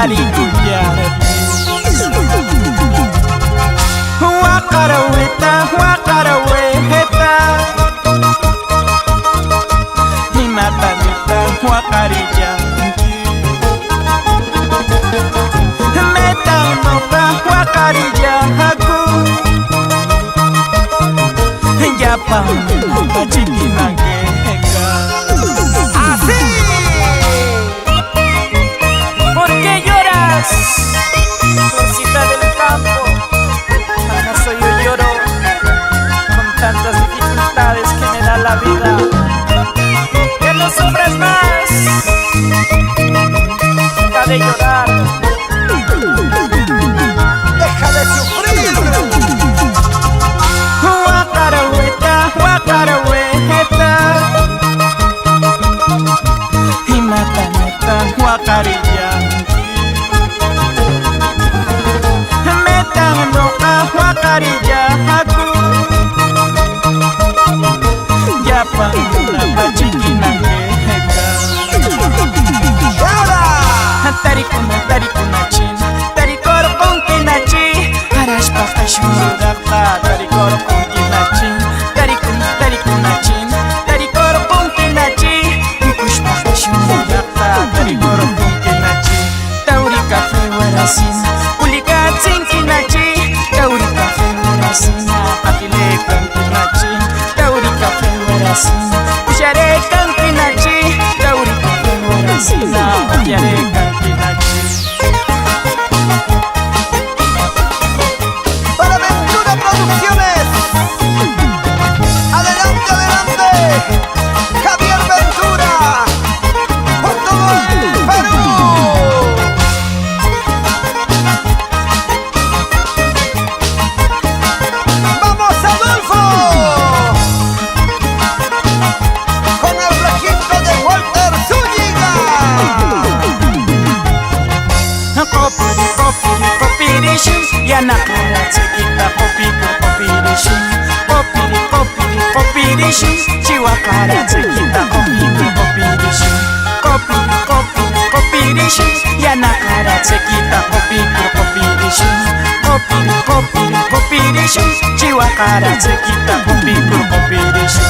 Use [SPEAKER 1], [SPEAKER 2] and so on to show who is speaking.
[SPEAKER 1] tarikuyarpi waqaraweta waqaraweta imatanita waqarillanki metanoqa waqarillaku llapan chiquinaqueca.
[SPEAKER 2] Así.
[SPEAKER 1] ¿Por qué lloras, florcita del campo? ¿Acaso yo lloro con tantas dificultades que me da la vida? Que no sufras más, deja de llorar.
[SPEAKER 2] Deja de sufrir.
[SPEAKER 1] Waqaraweta waqaraweta imataneta waqarillanki metanoqa waqarillaku llapanapa chiquinaqueca.
[SPEAKER 2] Llora.
[SPEAKER 1] Tarikunachin tarikorqunquinachi arashpaqa shuraqqa tarikorqunquinachin tarikunachin tarikorqunquinachi mikushpaqa shuraqqa tarikorqunquinachi tawri café warasina ulikatsinquinachi tawri café warasina qapilekanquinachi tawri café warasina ullarekanquinachi tawri café warasina ullarekanquinachi.
[SPEAKER 2] Para Ventura Producciones. Adelante, adelante. Javier Ventura. Por todo el Perú. Vamos, Adolfo. Con el registro de Walter Zúñiga.
[SPEAKER 1] Kopirishin yanakara tsekita kopirishin kopirishin chiwakara tsekita kopirishin kopirishin yanakara tsekita kopirishin kopirishin chiwakara tsekita kopirishin.